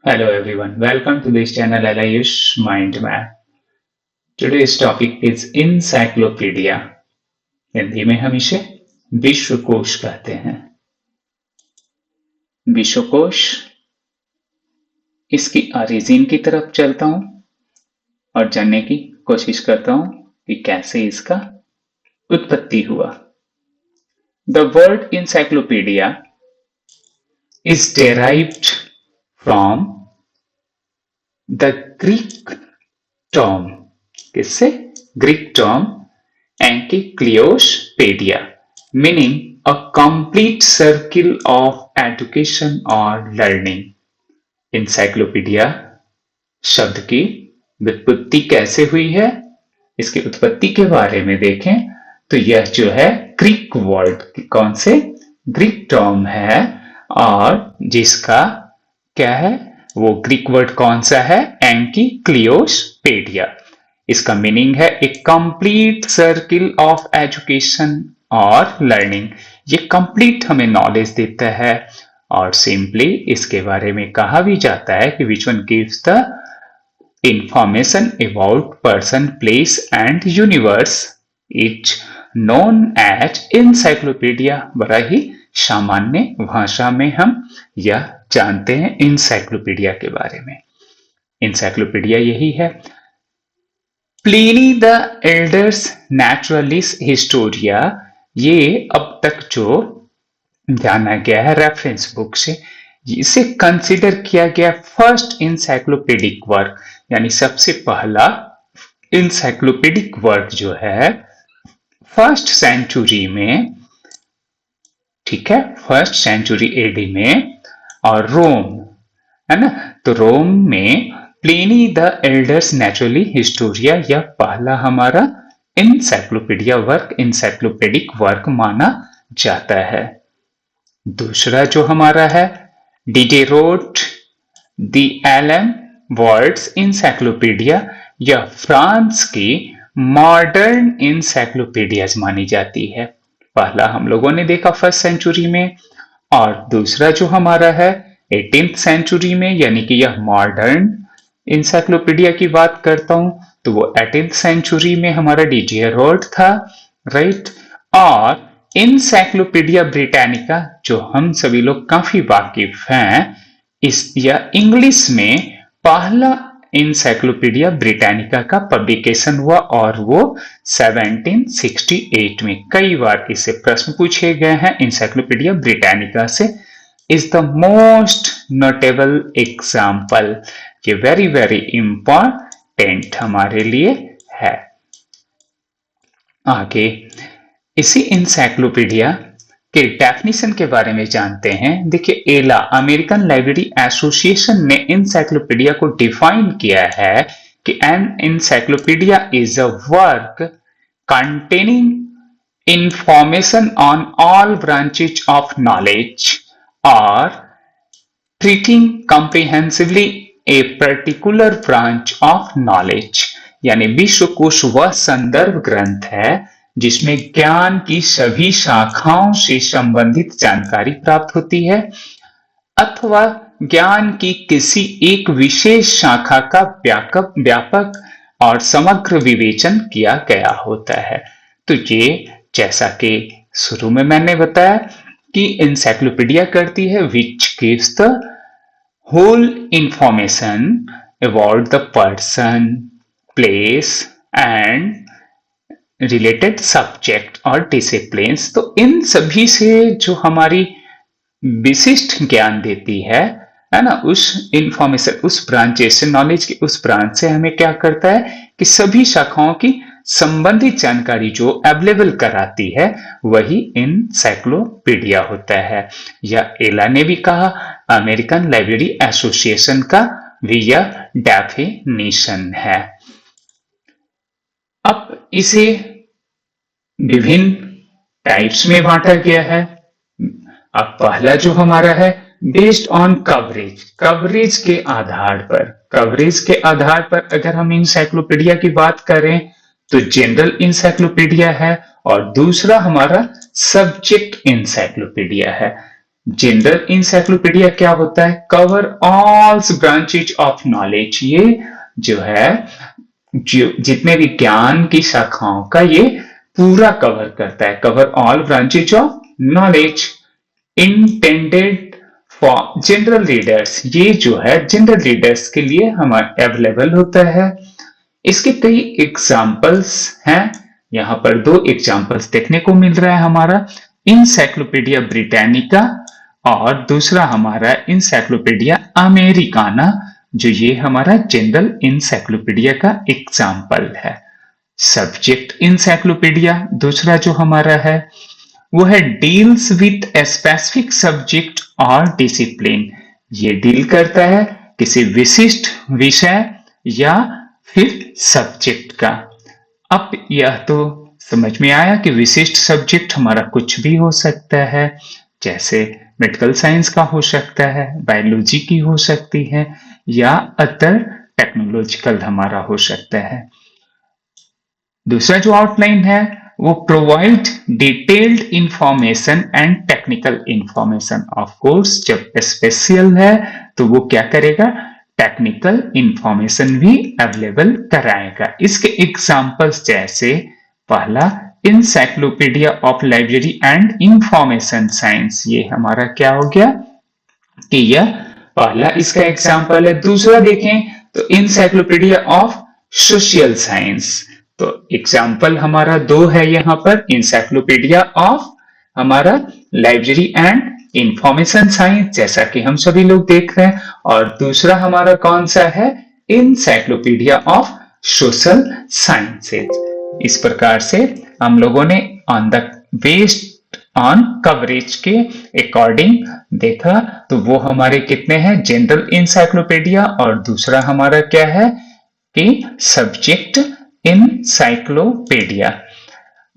Hello everyone, welcome to this channel Ayush Mind Map. Today's topic is encyclopedia. Hindi में हम इसे विश्वकोश कहते हैं। विश्वकोश, इसकी ओरिजिन की तरफ चलता हूं और जानने की कोशिश करता हूं कि कैसे इसका उत्पत्ति हुआ। The word encyclopedia is derived from the Greek term, किससे? ग्रीक टर्म एंकिक्लियोपेडिया, meaning a complete circle of education और लर्निंग। इंसाइक्लोपीडिया शब्द की व्युत्पत्ति कैसे हुई है, इसकी उत्पत्ति के बारे में देखें तो यह जो है ग्रीक वर्ड, कौन से? ग्रीक टर्म है, और जिसका क्या है वो ग्रीक वर्ड कौन सा है? एंकिक्लियोपेडिया। इसका मीनिंग है ए कंप्लीट सर्किल ऑफ एजुकेशन और लर्निंग। ये कंप्लीट हमें नॉलेज देता है, और सिंपली इसके बारे में कहा भी जाता है कि which one gives the information about person, place and universe, is known as encyclopedia. बड़ा ही सामान्य भाषा में हम यह जानते हैं इंसाइक्लोपीडिया के बारे में। इंसाइक्लोपीडिया यही है। Pliny the elders naturalis Historia, ये अब तक जो जाना गया है रेफरेंस बुक से, इसे कंसिडर किया गया फर्स्ट इंसाइक्लोपीडिक वर्क, यानी सबसे पहला इंसाइक्लोपीडिक वर्क जो है फर्स्ट सेंचुरी में, ठीक है, फर्स्ट सेंचुरी एडी में, और रोम है ना, तो रोम में Pliny the elders naturally Historia, यह पहला हमारा इंसाइक्लोपीडिया वर्क, इंसाइक्लोपीडिक वर्क माना जाता है। दूसरा जो हमारा है डिडेरोट द एलम वर्ड्स इंसाइक्लोपीडिया, यह फ्रांस की मॉडर्न इंसाइक्लोपीडिया मानी जाती है। पहला हम लोगों ने देखा फर्स्ट सेंचुरी में, और दूसरा जो हमारा है 18th सेंचुरी में, यानी कि यह मॉडर्न इंसाइक्लोपीडिया की बात करता हूं तो वो 18th सेंचुरी में हमारा डिडेरोट था, राइट। और इंसाइक्लोपीडिया ब्रिटानिका, जो हम सभी लोग काफी वाकिफ हैं, इस या इंग्लिश में पहला इंसाइक्लोपीडिया ब्रिटानिका का पब्लिकेशन हुआ, और वो 1768 में। कई बार इससे प्रश्न पूछे गए हैं इंसाइक्लोपीडिया ब्रिटानिका से। Is the most notable example, ये वेरी वेरी इंपॉर्टेंट हमारे लिए है। आगे इसी इंसाइक्लोपीडिया के डेफिनेशन के बारे में जानते हैं। देखिए, एला अमेरिकन लाइब्रेरी एसोसिएशन ने इंसाइक्लोपीडिया को डिफाइन किया है कि an encyclopedia is a work containing information on all branches of knowledge और treating comprehensively a particular branch of knowledge, यानी विश्वकोश वह संदर्भ ग्रंथ है जिसमें ज्ञान की सभी शाखाओं से संबंधित जानकारी प्राप्त होती है, अथवा ज्ञान की किसी एक विशेष शाखा का व्यापक और समग्र विवेचन किया गया होता है। तो ये जैसा कि शुरू में मैंने बताया कि इंसाइक्लोपीडिया करती है which gives the whole information about the person, place and related subject और डिसिप्लिन्स। तो इन सभी से जो हमारी विशिष्ट ज्ञान देती है ना, उस इंफॉर्मेशन, उस ब्रांचेस से, नॉलेज की उस ब्रांच से हमें क्या करता है कि सभी शाखाओं की संबंधित जानकारी जो अवेलेबल कराती है वही इंसाइक्लोपीडिया होता है। या एला ने भी कहा, अमेरिकन लाइब्रेरी एसोसिएशन का भी यह डेफिनेशन है। अब इसे विभिन्न टाइप्स में बांटा गया है। अब पहला जो हमारा है बेस्ड ऑन कवरेज, कवरेज के आधार पर अगर हम इंसाइक्लोपीडिया की बात करें तो जनरल इंसाइक्लोपीडिया है, और दूसरा हमारा सब्जेक्ट इंसाइक्लोपीडिया है। जनरल इंसाइक्लोपीडिया क्या होता है? Cover all branches of knowledge. ये जो है, जो जितने भी ज्ञान की शाखाओं का ये पूरा कवर करता है। Cover all branches of knowledge intended for general readers. ये जो है जनरल रीडर्स के लिए हमारे अवेलेबल होता है। इसके कई एग्जाम्पल्स हैं। यहाँ पर दो एग्जाम्पल्स देखने को मिल रहा है हमारा, इंसाइक्लोपीडिया ब्रिटानिका और दूसरा हमारा इंसाइक्लोपीडिया अमेरिकाना, जो ये हमारा जनरल इंसाइक्लोपीडिया का एग्जाम्पल है। सब्जेक्ट इंसाइक्लोपीडिया दूसरा जो हमारा है वो है deals with a specific subject और डिसिप्लिन। ये डील करता है किसी विशिष्ट विषय या फिर सब्जेक्ट का। अब यह तो समझ में आया कि विशिष्ट सब्जेक्ट हमारा कुछ भी हो सकता है, जैसे मेडिकल साइंस का हो सकता है, बायोलॉजी की हो सकती है, या अदर टेक्नोलॉजिकल हमारा हो सकता है। दूसरा जो आउटलाइन है वो provide detailed information and technical information. Of course जब स्पेशल है तो वो क्या करेगा, टेक्निकल इंफॉर्मेशन भी अवेलेबल कराएगा। इसके एग्जांपल्स जैसे पहला encyclopedia of library and information science, ये हमारा क्या हो गया कि यह पहला इसका एग्जांपल है। दूसरा देखें तो इंसाइक्लोपीडिया ऑफ सोशल साइंस, तो एग्जाम्पल हमारा दो है यहाँ पर, इंसाइक्लोपीडिया ऑफ हमारा लाइब्रेरी एंड इंफॉर्मेशन साइंस, जैसा कि हम सभी लोग देख रहे हैं, और दूसरा हमारा कौन सा है, इंसाइक्लोपीडिया ऑफ सोशल साइंसेज। इस प्रकार से हम लोगों ने on the based on coverage के अकॉर्डिंग देखा, तो वो हमारे कितने हैं, जनरल इंसाइक्लोपीडिया, और दूसरा हमारा क्या है कि subject encyclopedia.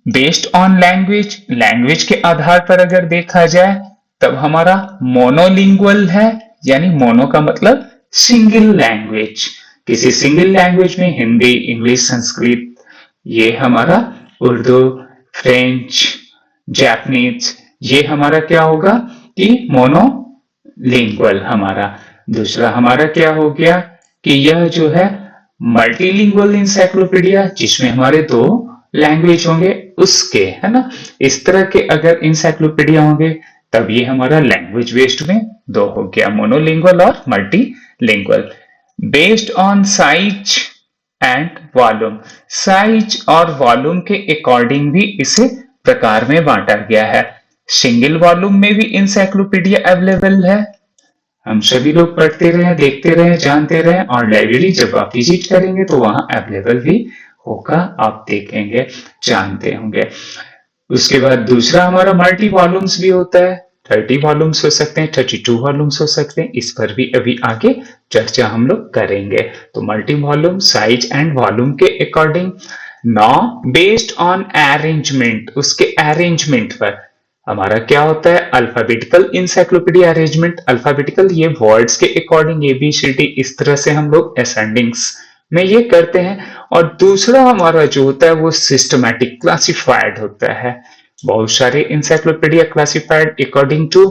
Based on language, language के आधार पर अगर देखा जाए तब हमारा मोनोलिंगुअल है, यानी मोनो का मतलब सिंगल लैंग्वेज, किसी सिंगल लैंग्वेज में हिंदी, इंग्लिश, संस्कृत, ये हमारा उर्दू, फ्रेंच, जापानीज, ये हमारा क्या होगा कि मोनोलिंगुअल हमारा। दूसरा हमारा क्या हो गया कि यह जो है मल्टीलिंगुअल इंसाइक्लोपीडिया, जिसमें हमारे दो लैंग्वेज होंगे उसके, है ना। इस तरह के अगर इंसाइक्लोपीडिया होंगे तब ये हमारा लैंग्वेज बेस्ड में दो हो गया, मोनोलिंगुअल और multilingual. Based on size and volume, size और वॉल्यूम के अकॉर्डिंग भी इसे प्रकार में बांटा गया है। सिंगल वॉल्यूम में भी इंसाइक्लोपीडिया अवेलेबल है, हम सभी लोग पढ़ते रहे, देखते रहे, जानते रहे, और लाइब्रेरी जब आप विजिट करेंगे तो वहां अवेलेबल भी होगा, आप देखेंगे, जानते होंगे। उसके बाद दूसरा हमारा मल्टी वॉल्यूम्स भी होता है, 30 वॉल्यूम्स हो सकते हैं, 32 वॉल्यूम्स हो सकते हैं, इस पर भी अभी आगे चर्चा हम लोग करेंगे। तो multi volume, size and volume के according. Now based on arrangement, उसके अरेंजमेंट पर हमारा क्या होता है, अल्फाबेटिकल इंसाइक्लोपीडिया अरेंजमेंट। अल्फाबेटिकल ये वर्ड्स के अकॉर्डिंग ABCD, इस तरह से हम लोग असेंडिंग्स में ये करते हैं। और दूसरा हमारा जो होता है वो सिस्टमैटिक क्लासिफाइड होता है। बहुत सारे इंसाइक्लोपीडिया क्लासिफाइड अकॉर्डिंग टू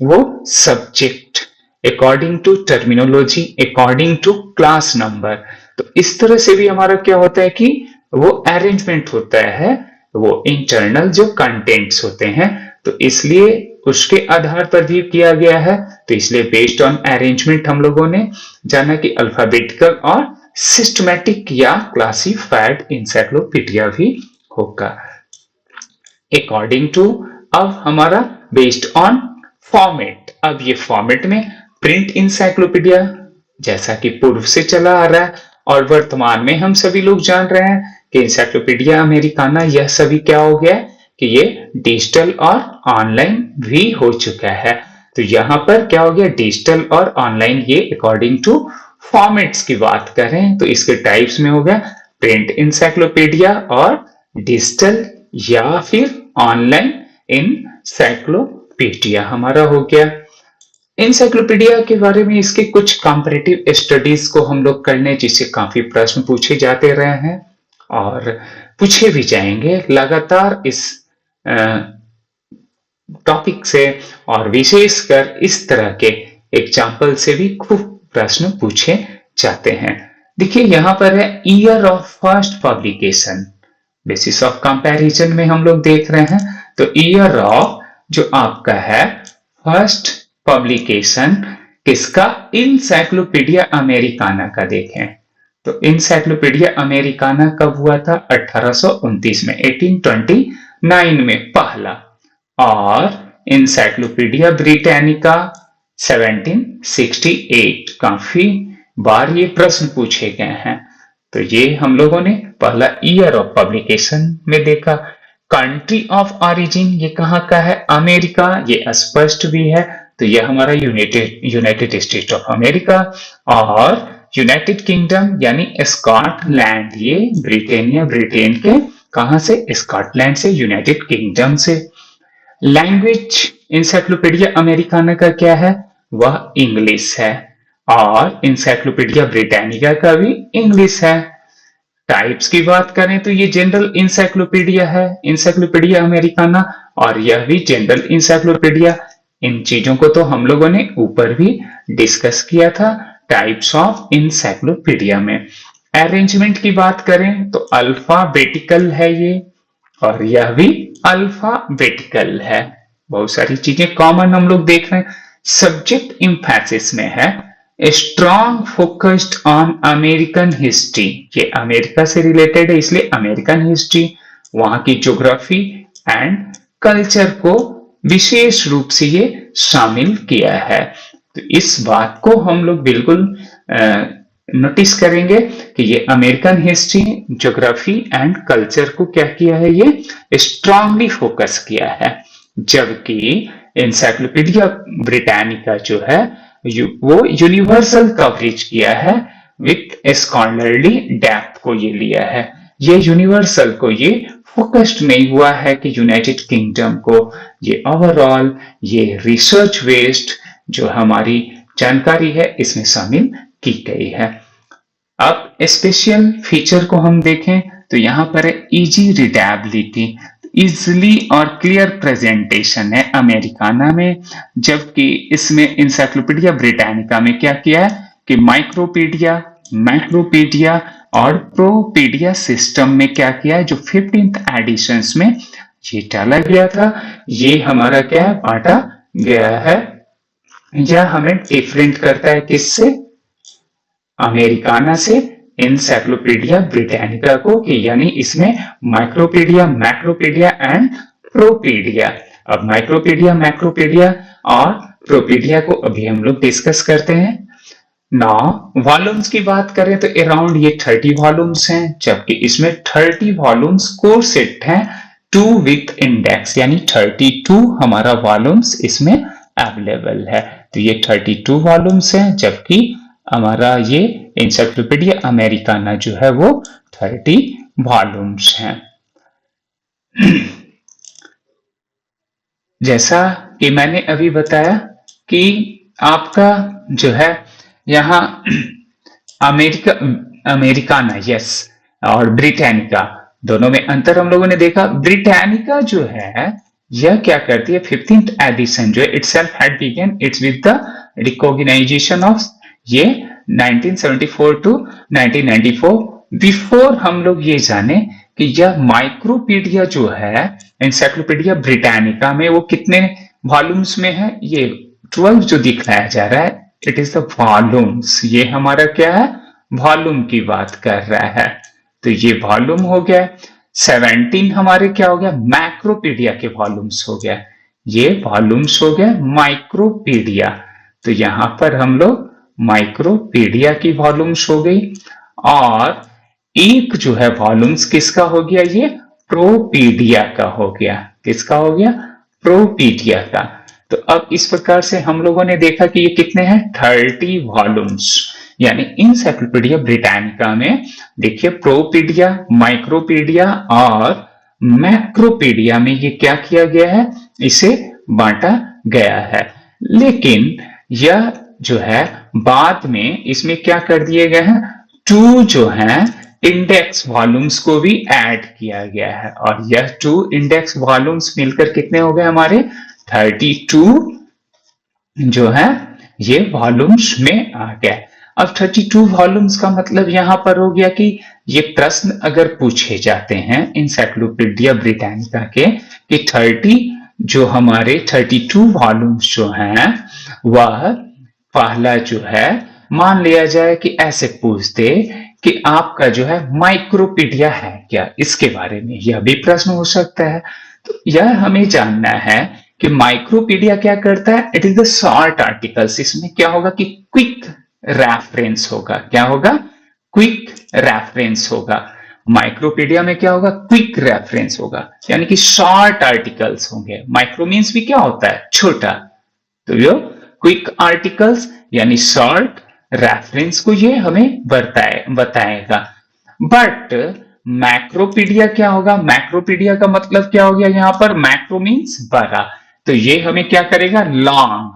वो subject, according to terminology, according to class number. तो इस तरह से भी हमारा क्या होता है कि वो अरेंजमेंट होता है, वो इंटरनल जो कंटेंट्स होते हैं, तो इसलिए उसके आधार पर भी किया गया है। तो इसलिए बेस्ड ऑन अरेंजमेंट हम लोगों ने जाना कि अल्फाबेटिकल और सिस्टमैटिक या क्लासिफाइड इंसाइक्लोपीडिया भी होगा। अकॉर्डिंग टू, अब हमारा बेस्ड ऑन फॉर्मेट, अब ये फॉर्मेट में प्रिंट इंसाइक्लोपीडिया जैसा कि पूर्व से चला आ रहा है और वर्तमान में हम सभी लोग जान रहे हैं कि इंसाइक्लोपीडिया अमेरिकाना, यह सभी क्या हो गया कि ये डिजिटल और ऑनलाइन भी हो चुका है। तो यहाँ पर क्या हो गया, डिजिटल और ऑनलाइन, ये अकॉर्डिंग टू फॉर्मेट्स की बात करें तो इसके टाइप्स में हो गया प्रिंट इंसाइक्लोपीडिया और डिजिटल या फिर ऑनलाइन इंसाइक्लोपीडिया हमारा हो गया। इंसाइक्लोपीडिया के बारे में इसके कुछ कंपैरेटिव स्टडीज को हम लोग कर लें, जिससे काफी प्रश्न पूछे जाते रहे हैं और पूछे भी जाएंगे लगातार। इस टॉपिक से और विशेषकर इस तरह के एग्जाम्पल से भी खूब प्रश्न पूछे जाते हैं। देखिए यहाँ पर है year of first publication, basis of comparison में हम लोग देख रहे हैं। तो ईयर ऑफ जो आपका है फर्स्ट पब्लिकेशन किसका, इंसाइक्लोपीडिया अमेरिकाना का देखें तो इंसाइक्लोपीडिया अमेरिकाना कब हुआ था, 1829 में, 1829 में पहला, और इंसाइक्लोपीडिया ब्रिटानिका 1768। काफी बार ये प्रश्न पूछे गए हैं। तो ये हम लोगों ने पहला ईयर ऑफ पब्लिकेशन में देखा। कंट्री ऑफ ऑरिजिन ये कहाँ का है, अमेरिका, ये स्पष्ट भी है। तो यह हमारा यूनाइटेड स्टेट ऑफ अमेरिका, और यूनाइटेड किंगडम यानी स्कॉटलैंड, ये ब्रिटेनिया, ब्रिटेन के कहां से, स्कॉटलैंड से, यूनाइटेड किंगडम से। लैंग्वेज इंसाइक्लोपीडिया अमेरिकाना का क्या है, वह इंग्लिश है, और इंसाइक्लोपीडिया ब्रिटानिका का भी इंग्लिश है। टाइप्स की बात करें तो ये जनरल इंसाइक्लोपीडिया है, इंसाइक्लोपीडिया अमेरिकाना, और यह भी जनरल इंसाइक्लोपीडिया। इन चीजों को तो हम लोगों ने ऊपर भी डिस्कस किया था टाइप्स ऑफ इंसाइक्लोपीडिया में। अरेंजमेंट की बात करें तो अल्फाबेटिकल है ये, और यह भी अल्फाबेटिकल है। बहुत सारी चीजें कॉमन हम लोग देख रहे हैं। सब्जेक्ट इंफेसिस में है strong focused on American history, ये अमेरिका से रिलेटेड है इसलिए अमेरिकन हिस्ट्री, वहां की ज्योग्राफी एंड कल्चर को विशेष रूप से ये शामिल किया है। तो इस बात को हम लोग बिल्कुल नोटिस करेंगे कि ये American history, geography and culture को क्या किया है, ये स्ट्रांगली फोकस किया है। जबकि इंसाइक्लोपीडिया ब्रिटानिका जो है वो यूनिवर्सल कवरेज किया है, विथ स्कॉलरली डेप्थ को ये लिया है। ये यूनिवर्सल को ये फोकस्ड नहीं हुआ है कि यूनाइटेड किंगडम को, ये ओवरऑल ये रिसर्च बेस्ड जो हमारी जानकारी है इसमें शामिल की गई है। अब स्पेशल फीचर को हम देखें तो यहाँ पर है इजी रीडेबिलिटी, इजिली और क्लियर प्रेजेंटेशन है अमेरिकाना में, जबकि इसमें इंसाइक्लोपीडिया ब्रिटानिका में क्या किया है कि माइक्रोपीडिया, मैक्रोपीडिया और प्रोपीडिया सिस्टम में क्या किया है, जो 15th एडिशंस में ये डाला गया था, ये हमारा क्या है, बांटा गया है। यह हमें डिफरेंट करता है किससे, अमेरिकाना से, इंसाइक्लोपीडिया ब्रिटानिका को, कि यानी इसमें माइक्रोपीडिया, मैक्रोपीडिया एंड प्रोपीडिया। अब माइक्रोपीडिया, मैक्रोपीडिया और प्रोपीडिया को अभी हम लोग डिस्कस करते हैं। नाउ वॉल्यूम्स की बात करें तो अराउंड ये 30 वॉल्यूम्स हैं, जबकि इसमें 30 वॉल्यूम्स कोर सेट हैं 2 विथ इंडेक्स, यानी 32 हमारा वॉल्यूम्स इसमें अवेलेबल है। तो ये 32 वॉल्यूम्स हैं, जबकि हमारा ये इंसाइक्लोपीडिया अमेरिकाना जो है वो 30 वॉल्यूम्स हैं। जैसा कि मैंने अभी बताया कि आपका जो है यहाँ अमेरिकाना यस और ब्रिटानिका दोनों में अंतर हम लोगों ने देखा। ब्रिटानिका जो है यह क्या करती है, 15th एडिशन जो है itself had begun its with the recognisation of ये 1974 टू 1994। बिफोर हम लोग ये जाने कि यह माइक्रोपीडिया जो है इंसाइक्लोपीडिया ब्रिटानिका में वो कितने वॉल्यूम्स में है, ये 12 जो दिखाया जा रहा है, इट इज द वॉल्यूम्स। ये हमारा क्या है, वॉल्यूम की बात कर रहा है। तो ये वॉल्यूम हो गया। 17 हमारे क्या हो गया, मैक्रोपीडिया के वॉल्यूम्स हो गया। ये वॉल्यूम्स हो गया माइक्रोपीडिया। तो यहां पर हम लोग माइक्रोपीडिया की वॉल्यूम्स हो गई, और एक जो है वॉल्यूम्स किसका हो गया, ये प्रोपीडिया का हो गया। किसका हो गया, प्रोपीडिया का। तो अब इस प्रकार से हम लोगों ने देखा कि ये कितने हैं, 30 वॉल्यूम्स। यानी इंसाइक्लोपीडिया ब्रिटानिका में देखिए प्रोपीडिया, माइक्रोपीडिया और मैक्रोपीडिया में ये क्या किया गया है, इसे बांटा गया है। लेकिन यह जो है बाद में इसमें क्या कर दिए गए हैं, 2 जो है इंडेक्स वॉल्यूम्स को भी ऐड किया गया है, और यह 2 इंडेक्स वॉल्यूम्स मिलकर कितने हो गए हमारे, 32 जो है ये वॉल्यूम्स में आ गया। अब 32 वॉल्यूम्स का मतलब यहां पर हो गया कि ये प्रश्न अगर पूछे जाते हैं इंसाइक्लोपीडिया ब्रिटानिका के कि 32 वॉल्यूम्स जो हैं वह पहला जो है मान लिया जाए कि ऐसे पूछ दे कि आपका जो है माइक्रोपीडिया है क्या, इसके बारे में यह भी प्रश्न हो सकता है। तो यह हमें जानना है कि माइक्रोपीडिया क्या करता है, it is the short articles. इसमें क्या होगा कि क्विक रेफरेंस होगा। क्या होगा? क्विक रेफरेंस होगा। माइक्रोपीडिया में क्या होगा? क्विक रेफरेंस होगा, यानी कि शॉर्ट आर्टिकल्स होंगे। माइक्रो मीन्स भी क्या होता है? छोटा। तो यो क्विक आर्टिकल्स यानी शॉर्ट रेफरेंस को ये हमें बताएगा। बट मैक्रोपीडिया क्या होगा? मैक्रोपीडिया का मतलब क्या हो गया यहाँ पर? मैक्रो मीन्स बड़ा, तो ये हमें क्या करेगा? लॉन्ग।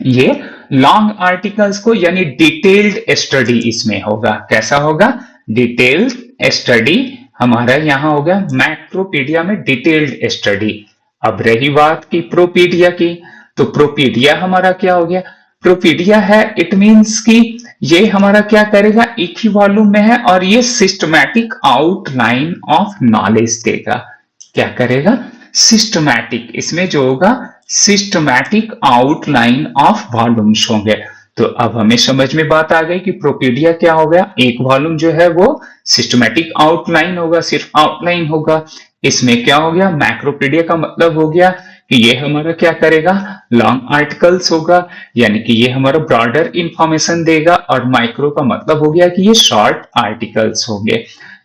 ये लॉन्ग आर्टिकल्स को यानी डिटेल्ड स्टडी इसमें होगा। कैसा होगा? डिटेल्ड स्टडी हमारा यहां होगा मैक्रोपीडिया में, डिटेल्ड स्टडी। अब रही बात की प्रोपीडिया की, तो प्रोपीडिया हमारा क्या हो गया? प्रोपीडिया है इट मींस कि ये हमारा क्या करेगा? एक ही वॉल्यूम में है और ये सिस्टमैटिक आउटलाइन ऑफ नॉलेज देगा। क्या करेगा? सिस्टमैटिक, इसमें जो होगा सिस्टमैटिक आउटलाइन ऑफ वॉल्यूम्स होंगे। तो अब हमें समझ में बात आ गई कि प्रोपीडिया क्या हो गया? एक वॉल्यूम जो है वो सिस्टमैटिक आउटलाइन होगा, सिर्फ आउटलाइन होगा। इसमें क्या हो गया? मैक्रोपीडिया का मतलब हो गया कि ये हमारा क्या करेगा? लॉन्ग आर्टिकल्स होगा, यानी कि ये हमारा ब्रॉडर इंफॉर्मेशन देगा। और माइक्रो का मतलब हो गया कि ये शॉर्ट आर्टिकल्स होंगे।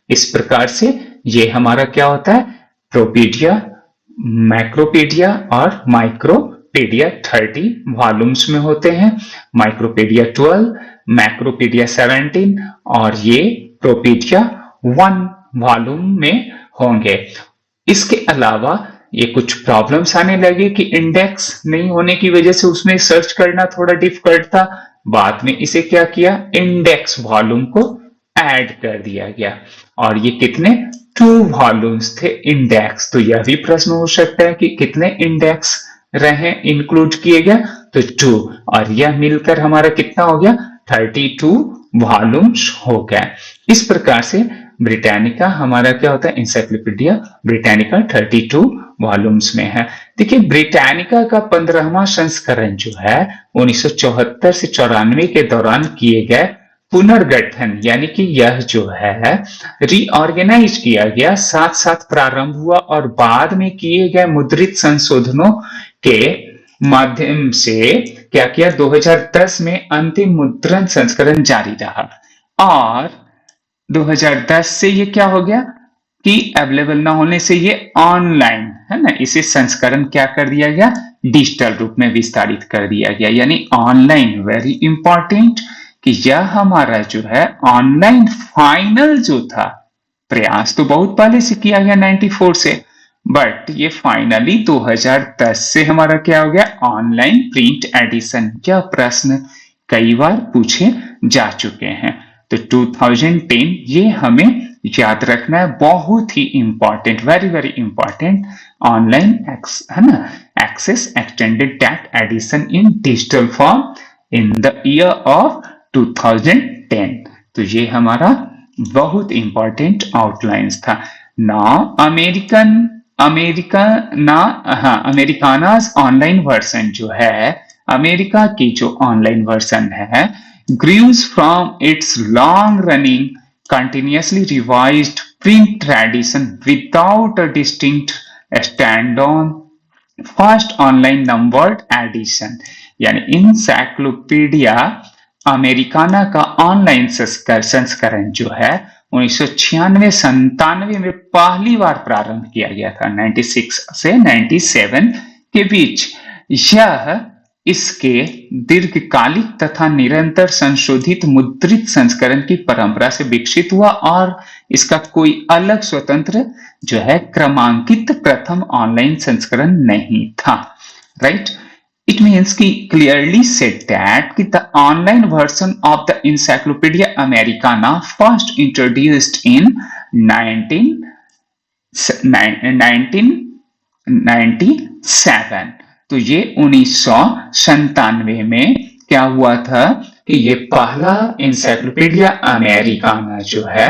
इस प्रकार से ये हमारा क्या होता है? प्रोपीडिया, मैक्रोपीडिया और माइक्रोपीडिया 30 वॉल्यूम्स में होते हैं। माइक्रोपीडिया 12, मैक्रोपीडिया 17 और ये प्रोपीडिया 1 वॉल्यूम में होंगे। इसके अलावा ये कुछ प्रॉब्लम्स आने लगे कि इंडेक्स नहीं होने की वजह से उसमें सर्च करना थोड़ा डिफिकल्ट था। बाद में इसे क्या किया? इंडेक्स वॉल्यूम को ऐड कर दिया गया और ये कितने? 2 वॉल्यूम्स थे इंडेक्स। तो यह भी प्रश्न हो सकता है कि कितने इंडेक्स रहे इंक्लूड किए गए? तो 2, और यह मिलकर हमारा कितना हो गया? 32 वॉल्यूम्स हो गए। इस प्रकार से ब्रिटानिका हमारा क्या होता है? इंसाइक्लोपीडिया ब्रिटानिका 32 वॉल्यूम्स में है। देखिए ब्रिटानिका का 15वां संस्करण जो है 1974 से 94 के दौरान किए गए पुनर्गठन, यानी कि यह जो है रीऑर्गेनाइज किया गया, साथ साथ प्रारंभ हुआ और बाद में किए गए मुद्रित संशोधनों के माध्यम से क्या किया? 2010 में अंतिम मुद्रण संस्करण जारी रहा और 2010 से ये क्या हो गया कि अवेलेबल ना होने से ये ऑनलाइन है ना, इसे संस्करण क्या कर दिया गया? डिजिटल रूप में विस्तारित कर दिया गया, यानी ऑनलाइन। वेरी इंपॉर्टेंट कि यह हमारा जो है ऑनलाइन फाइनल जो था, प्रयास तो बहुत पहले से किया गया 94 से, बट ये फाइनली 2010 से हमारा क्या हो गया? Online print edition. यह प्रश्न कई बार पूछे जा चुके हैं। तो 2010 ये हमें याद रखना है, बहुत ही important, very very important. Online है ना, access extended that edition in digital form in the year of 2010। तो ये हमारा बहुत इंपॉर्टेंट आउटलाइंस था ना। अमेरिकानाज ऑनलाइन वर्जन जो है, अमेरिका की जो ऑनलाइन वर्जन है, grows from its long-running, continuously revised print tradition without a distinct stand-on first online numbered edition। यानी इंसाइक्लोपीडिया अमेरिकाना का ऑनलाइन संस्करण जो है 1996-97 में पहली बार प्रारंभ किया गया था, 96 से 97 के बीच। यह इसके दीर्घकालिक तथा निरंतर संशोधित मुद्रित संस्करण की परंपरा से विकसित हुआ और इसका कोई अलग स्वतंत्र जो है क्रमांकित प्रथम ऑनलाइन संस्करण नहीं था। राइट, इट मीन्स कि क्लियरली सेड दैट कि the online version of the encyclopedia Americana first introduced in 1997 तो ये 1997 में क्या हुआ था कि ये पहला इंसाइक्लोपीडिया अमेरिकाना जो है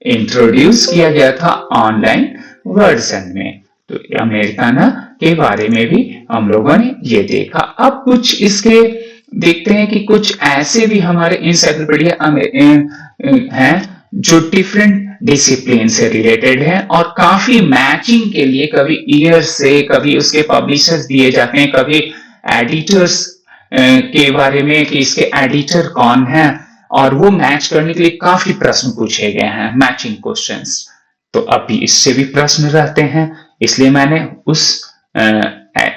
इंट्रोड्यूस किया गया था ऑनलाइन वर्जन में। तो अमेरिकाना के बारे में भी हम लोगों ने ये देखा। अब कुछ इसके देखते हैं कि कुछ ऐसे भी हमारे इंसाइक्लोपीडिया हैं जो डिफरेंट डिसिप्लिन से रिलेटेड है और काफी मैचिंग के लिए कभी ईयर से, कभी उसके पब्लिशर्स दिए जाते हैं, कभी एडिटर्स के बारे में कि इसके एडिटर कौन है, और वो मैच करने के लिए काफी प्रश्न पूछे गए हैं, मैचिंग क्वेश्चंस। तो अभी इससे भी प्रश्न रहते हैं, इसलिए मैंने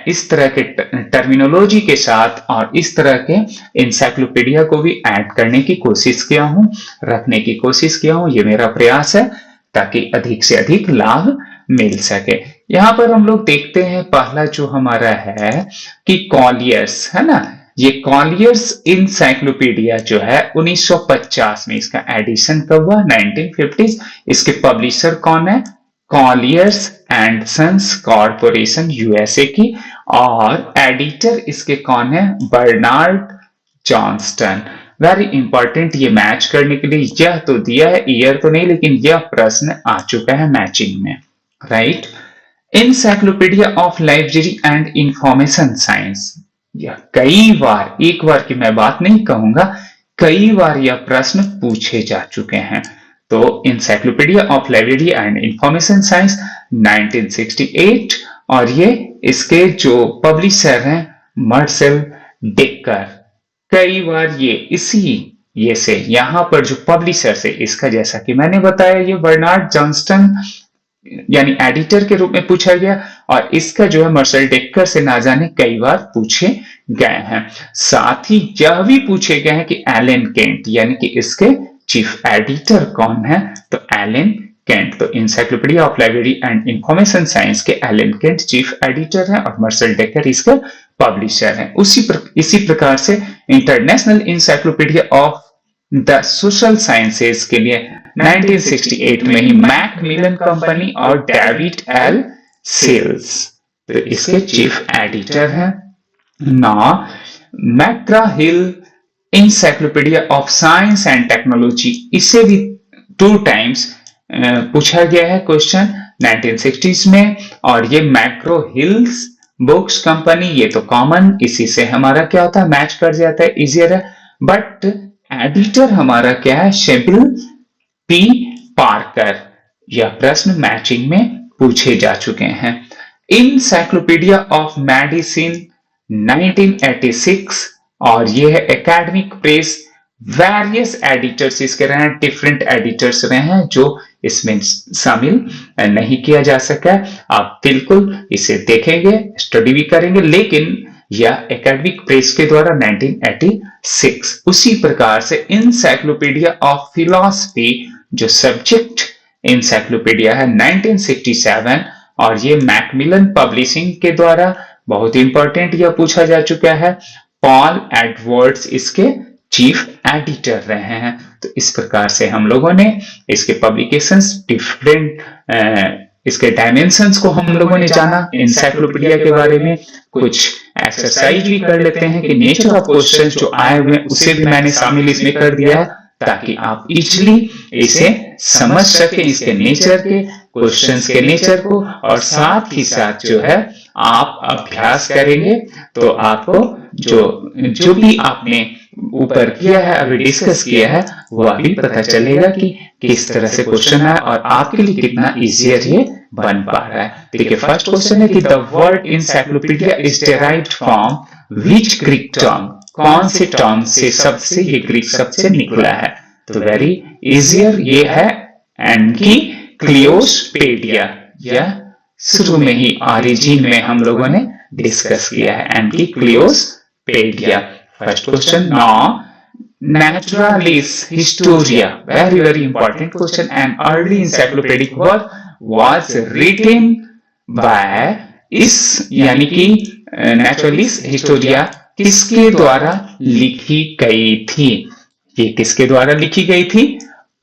इस तरह के टर्मिनोलॉजी के साथ और इस तरह के इंसाइक्लोपीडिया को भी ऐड करने की कोशिश किया हूं, रखने की कोशिश किया हूं। ये मेरा प्रयास है ताकि अधिक से अधिक लाभ मिल सके। यहाँ पर हम लोग देखते हैं पहला जो हमारा है कि कॉलियर्स है ना, ये कॉलियर्स इंसाइक्लोपीडिया जो है 1950 में इसका एडिशन कब हुआ, 1950। इसके पब्लिशर कौन है, Collier's and sons corporation USA की, और एडिटर इसके कौन है, बर्नार्ड जॉनस्टन। वेरी इंपॉर्टेंट ये मैच करने के लिए, यह तो दिया है, ईयर तो नहीं, लेकिन यह प्रश्न आ चुका है मैचिंग में, right. Encyclopedia of library and information science, यह कई बार, एक बार की मैं बात नहीं कहूंगा, कई बार यह प्रश्न पूछे जा चुके हैं। तो encyclopedia of library and information science 1968, और ये इसके जो पब्लिशर हैं मार्सेल डेकर। कई बार ये से यहाँ पर जो पब्लिशर से इसका, जैसा कि मैंने बताया, ये बर्नार्ड जॉनस्टन यानी एडिटर के रूप में पूछा गया, और इसका जो है मार्सेल डेकर से ना जाने कई बार पूछे गए हैं। साथ ही यह भी पूछे गए हैं कि एलन केंट यानी कि इसके चीफ एडिटर कौन है, तो एलन केंट। तो encyclopedia of library and information science के एलन केंट चीफ एडिटर हैं और मार्सेल डेकर इसका पब्लिशर हैं। इसी प्रकार से international encyclopedia of the social sciences के लिए 1968 में ही मैकमिलन कंपनी और डेविड एल सेल्स तो इसके चीफ एडिटर हैं। Micra hill encyclopedia of science and technology, इससे भी 2 टाइम्स पूछा गया है क्वेश्चन 1960s में, और ये मैक्रो हिल्स बुक्स कंपनी, ये तो कॉमन, इसी से हमारा क्या होता है, मैच कर जाता है, इजियर है। बट एडिटर हमारा क्या है, शेबिल पी पार्कर। यह प्रश्न मैचिंग में पूछे जा चुके हैं। इंसाइक्लोपीडिया ऑफ मेडिसिन 1986, और ये है एकेडमिक प्रेस। वेरियस एडिटर्स इसके रहे हैं, डिफरेंट एडिटर्स रहे हैं, जो इसमें शामिल नहीं किया जा सका। आप बिल्कुल इसे देखेंगे, स्टडी भी करेंगे, लेकिन यह एकेडमिक प्रेस के द्वारा 1986। उसी प्रकार से इंसाइक्लोपीडिया ऑफ फिलॉसफी जो सब्जेक्ट इंसाइक्लोपीडिया है 1967, और ये मैकमिलन पब्लिशिंग के द्वारा, बहुत इंपॉर्टेंट यह पूछा जा चुका है। पॉल एडवर्ड्स इसके चीफ एडिटर रहे हैं। तो इस प्रकार से हम लोगों ने इसके पब्लिकेशंस, डिफरेंट इसके डायमेंशंस को हम लोगों ने जाना इंसाइक्लोपीडिया के बारे में। कुछ एक्सरसाइज भी कर लेते हैं कि नेचर ऑफ क्वेश्चन जो आए हुए उसे भी मैंने शामिल इसमें कर दिया है, ताकि आप इजिली इसे समझ सके, इसके नेचर के, क्वेश्चंस के नेचर को, और साथ ही साथ जो है आप अभ्यास करेंगे तो आपको जो भी आपने ऊपर किया है, अभी डिस्कस किया है, वह भी पता चलेगा कि किस तरह से क्वेश्चन है और आपके लिए कितना इजियर ये बन पा रहा है। देखिए फर्स्ट क्वेश्चन है कि the word encyclopedia is derived from which Greek term, कौन से टर्म से, शब्द से ये ग्रीक शब्द से निकला है। तो वेरी इजियर ये है एनकीक्लियोपेडिया, यह शुरू में ही ऑरिजिन में हम लोगों ने डिस्कस किया है, एनकीक्लियोपेडिया। First question, Naturalis Historia, very important question. An early encyclopedic work was written by इस यानी कि Naturalis Historia किसके द्वारा लिखी गई थी? ये किसके द्वारा लिखी गई थी?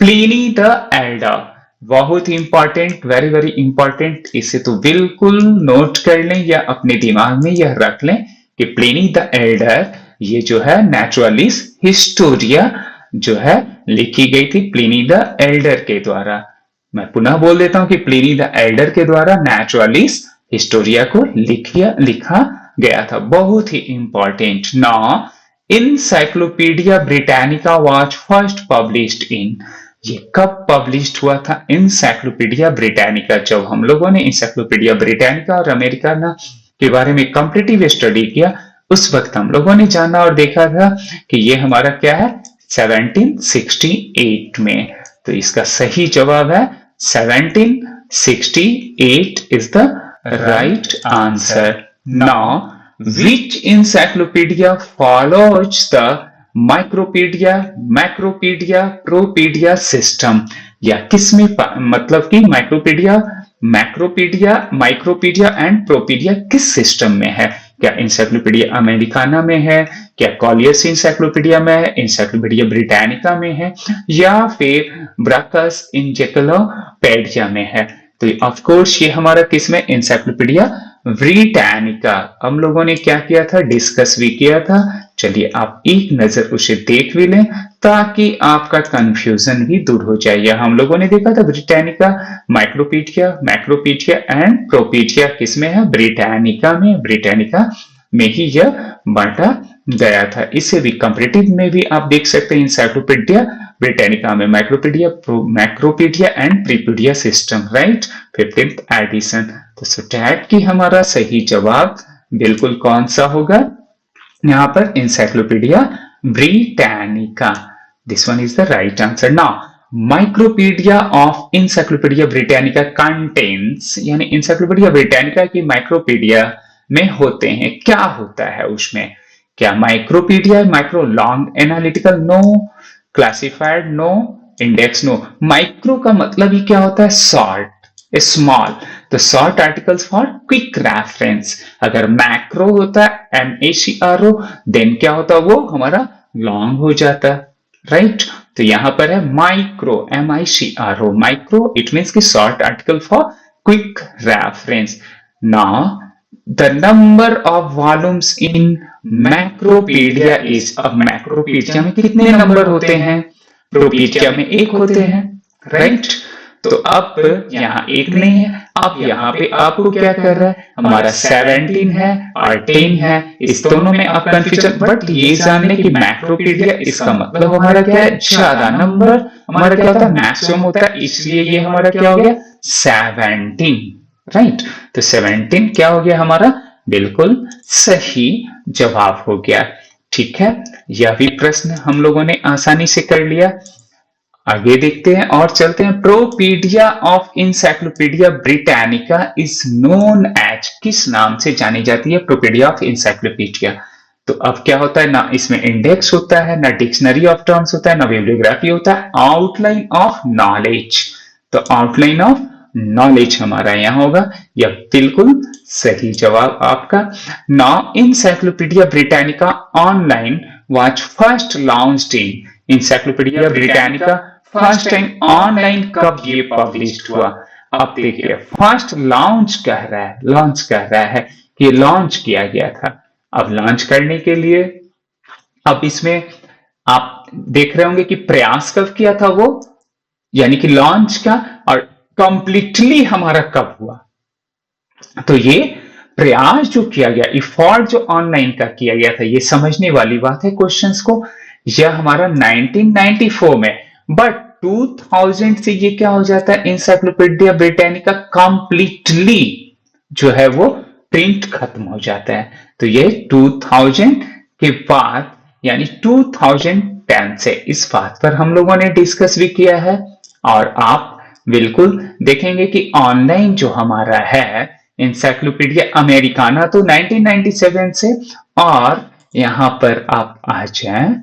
Pliny the Elder. बहुत ही इंपॉर्टेंट, वेरी वेरी इंपॉर्टेंट। इसे तो बिल्कुल नोट कर लें या अपने दिमाग में यह रख लें कि प्लिनी द एल्डर ये जो है नेचुरलिस हिस्टोरिया जो है लिखी गई थी प्लिनी द एल्डर के द्वारा। मैं पुनः बोल देता हूं कि प्लिनी द एल्डर के द्वारा नेचुरलिस हिस्टोरिया को लिखा गया था। बहुत ही important. Now encyclopedia Britannica was first published in, ये कब पब्लिश्ड हुआ था इनसाइक्लोपीडिया ब्रिटानिका? जब हम लोगों ने इनसाइक्लोपीडिया ब्रिटानिका और अमेरिकाना के बारे में कंपैरेटिव स्टडी किया, उस वक्त हम लोगों ने जाना और देखा था कि ये हमारा क्या है 1768 में। तो इसका सही जवाब है 1768 is the right answer. Now which encyclopedia follows the micropaedia, macropaedia, propaedia system? या किसमें मतलब कि माइक्रोपीडिया, मैक्रोपीडिया, माइक्रोपीडिया एंड प्रोपीडिया किस सिस्टम में है? क्या इंसाइक्लोपीडिया अमेरिकाना में है, क्या कॉलियस इंसाइक्लोपीडिया में है, इंसाइक्लोपीडिया ब्रिटानिका में है, या फिर ब्राकस इंजेक्लोपीडिया में है? तो ऑफ कोर्स ये हमारा किस में, इंसाइक्लोपीडिया ब्रिटानिका। हम लोगों ने क्या किया था, डिस्कस भी किया था। चलिए आप एक नजर उसे देख भी लें ताकि आपका कंफ्यूजन भी दूर हो जाए। या हम लोगों ने देखा था ब्रिटानिका, माइक्रोपीडिया, मैक्रोपीडिया एंड प्रोपीडिया किसमें है, ब्रिटानिका में। ब्रिटानिका में ही यह बांटा गया था। इसे भी कंपैरेटिव में भी आप देख सकते हैं, इंसाइक्लोपीडिया ब्रिटानिका में micropaedia, macropaedia and propaedia system, right, 15th edition. तो सटैट की हमारा सही जवाब बिल्कुल कौन सा होगा यहाँ पर, encyclopedia Britannica. This one is the right answer. Now micropaedia of encyclopedia Britannica contains, यानी इंसाइक्लोपीडिया ब्रिटानिका की माइक्रोपीडिया में होते हैं, क्या होता है उसमें? क्या micropaedia, micro long analytical, no, classified no, index no. Micro का मतलब ही क्या होता है, शॉर्ट, स्मॉल, तो short articles for quick reference. अगर मैक्रो होता है MACRO, देन क्या होता है, वो हमारा लॉन्ग हो जाता है, राइट। तो यहां पर है micro, MICRO, micro, it means की short article for quick reference. Now the number of volumes in macropaedia is, अब मैक्रोपीडिया में कितने नंबर होते हैं, प्रोपीडिया में 1 होते हैं, राइट। तो अब यहाँ 1 नहीं है, अब यहाँ पे आपको क्या कर रहा है, हमारा 17 है और 10 है, इस दोनों में आप कंफ्यूजन, बट ये जानने की मैक्रोपीडिया इसका मतलब हमारा क्या है, ज्यादा नंबर हमारा क्या होता है, मैक्सिमम होता है, इसलिए ये हमारा क्या हो गया 17, राइट। तो 17 क्या हो गया हमारा, बिल्कुल सही जवाब हो गया, ठीक है। यह भी प्रश्न हम लोगों ने आसानी से कर लिया। आगे देखते हैं और चलते हैं। Propaedia of encyclopedia Britannica is known as, किस नाम से जानी जाती है प्रोपीडिया ऑफ इंसाइक्लोपीडिया? तो अब क्या होता है, ना इसमें इंडेक्स होता है, ना डिक्शनरी ऑफ टर्म्स होता है, ना बिब्लियोग्राफी होता है, आउटलाइन ऑफ नॉलेज। तो आउटलाइन ऑफ नॉलेज हमारा यहां होगा, यह बिल्कुल सही जवाब आपका। Now encyclopedia Britannica online was first launched in, encyclopedia Britannica first time online कब ये पब्लिश हुआ? अब देखिए फर्स्ट लॉन्च कह रहा है, लॉन्च कह रहा है कि लॉन्च किया गया था। अब लॉन्च करने के लिए अब इसमें आप देख रहे होंगे कि प्रयास कब किया था वो, यानी कि लॉन्च का, और कंप्लीटली हमारा कब हुआ? तो ये प्रयास जो किया गया, इफोर्ट जो ऑनलाइन का किया गया था, ये समझने वाली बात है क्वेश्चंस को। यह हमारा 1994 में, बट 2000 से ये क्या हो जाता है, इंसाइक्लोपीडिया ब्रिटानिका कंप्लीटली जो है वो प्रिंट खत्म हो जाता है। तो ये 2000 के बाद यानी 2010 से, इस बात पर हम लोगों ने डिस्कस भी किया है। और आप बिल्कुल देखेंगे कि ऑनलाइन जो हमारा है इंसाइक्लोपीडिया अमेरिकाना तो 1997 से, और यहां पर आप आ जाएं,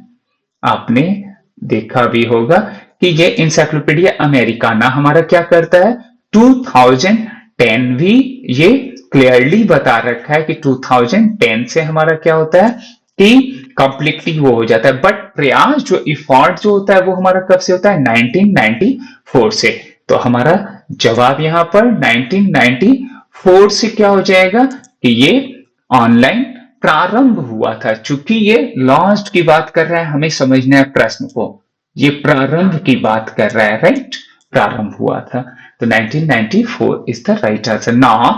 आपने देखा भी होगा कि ये इंसाइक्लोपीडिया अमेरिकाना हमारा क्या करता है, 2010 भी ये क्लियरली बता रखा है कि 2010 से हमारा क्या होता है कि कंप्लीटली वो हो जाता है। बट प्रयास जो इफोर्ट जो होता है वो हमारा कब से होता है, 1994 से। तो हमारा जवाब यहाँ पर 1994 से क्या हो जाएगा कि ये ऑनलाइन प्रारंभ हुआ था। चूंकि ये लॉन्च की बात कर रहा है, हमें समझना है प्रश्न को, ये प्रारंभ की बात कर रहा है, राइट, प्रारंभ हुआ था। तो 1994 is the right answer. Now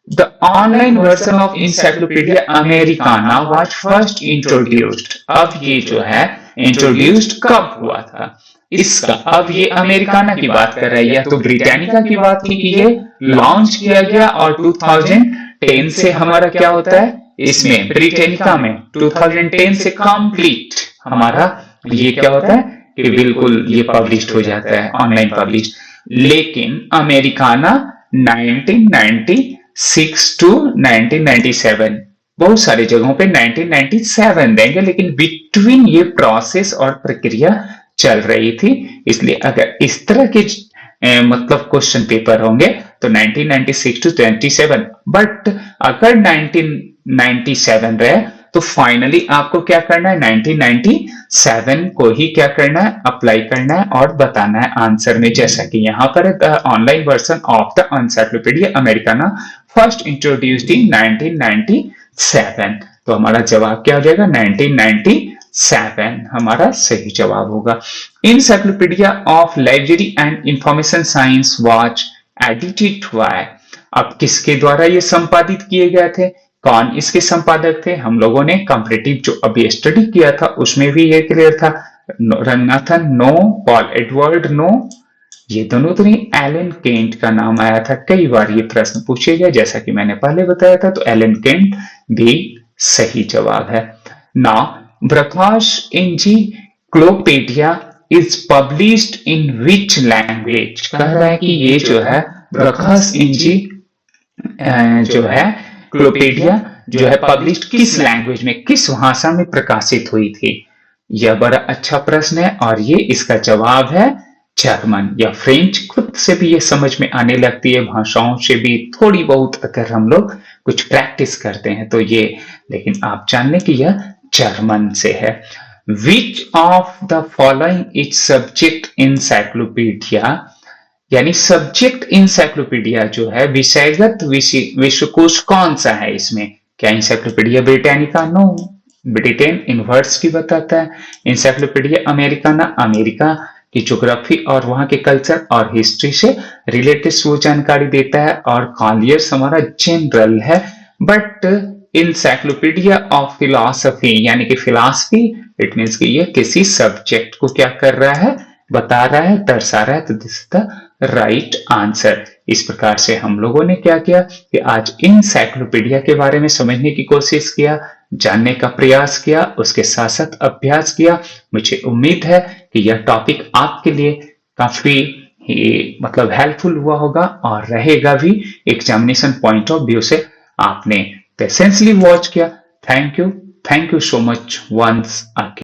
the online version of encyclopedia Americana was first introduced. अब ये जो है इंट्रोड्यूस्ड कब हुआ था इसका, अब ये अमेरिकाना की बात कर रहा है, या तो ब्रिटानिका की बात थी कि ये लॉन्च किया गया, और 2010 से हमारा क्या होता है इसमें ब्रिटानिका में 2010 से कंप्लीट हमारा ये क्या होता है कि बिल्कुल ये पब्लिश हो जाता है, ऑनलाइन पब्लिश। लेकिन अमेरिकाना 1996 टू 1997, बहुत सारी जगहों पे 1997 देंगे, लेकिन बिटवीन ये प्रोसेस और प्रक्रिया चल रही थी। इसलिए अगर इस तरह के मतलब क्वेश्चन पेपर होंगे तो 1996 टू 27, बट अगर 1997 रहे तो फाइनली आपको क्या करना है, 1997 को ही क्या करना है, अप्लाई करना है और बताना है आंसर में। जैसा कि यहाँ पर online version of the encyclopedia Americana first introduced in 1997, तो हमारा जवाब क्या हो जाएगा, 1997 हमारा सही जवाब होगा। Encyclopedia of library and information science was edited by, अब किसके द्वारा ये संपादित किए गए थे, कौन इसके संपादक थे? हम लोगों ने कंपैरेटिव जो अभी स्टडी किया था उसमें भी ये क्लियर था, Ranganathan no, Paul Edward no, ये दोनों तो नहीं, एलन केंट का नाम आया था, कई बार ये प्रश्न पूछे गए जैसा कि मैंने पहले बताया था, तो एलन केंट भी सही जवाब है। Now Brockhaus encyclopedia is published in which language, कह रहा है कि ये जो है ब्रखाश जो है क्लोपीडिया जो है पब्लिश्ड किस लैंग्वेज में, किस भाषा में प्रकाशित हुई थी। यह बड़ा अच्छा प्रश्न है और ये इसका जवाब है जर्मन या फ्रेंच। खुद से भी ये समझ में आने लगती है, भाषाओं से भी थोड़ी बहुत अगर हम लोग कुछ प्रैक्टिस करते हैं तो ये, लेकिन आप जान लें कि यह जर्मन से है। Which of the following is subject encyclopedia, यानी सब्जेक्ट इंसाइक्लोपीडिया जो है विषयगत विश्वकोश कौन सा है इसमें, क्या encyclopedia Britannica? No, Britain inverse की बताता है। इंसाइक्लोपीडिया अमेरिकाना अमेरिका की ज्योग्राफी और वहां के कल्चर और हिस्ट्री से रिलेटेड वो जानकारी देता है, और कॉलियर्स हमारा जनरल है। बट इंसाइक्लोपीडिया ऑफ फिलॉसफी यानी कि फिलॉसफी, इट मींस कि ये किसी सब्जेक्ट को क्या कर रहा है, बता रहा है, दर्शा रहा है, तो this is the right answer. इस प्रकार से हम लोगों ने क्या किया कि आज इंसाइक्लोपीडिया के बारे में समझने की कोशिश किया, जानने का प्रयास किया, उसके साथ साथ अभ्यास किया। मुझे उम्मीद है कि यह टॉपिक आपके लिए काफी मतलब हेल्पफुल हुआ होगा और रहेगा भी एग्जामिनेशन पॉइंट ऑफ व्यू से। आपने पेशेंसली वॉच किया, thank you so much once again.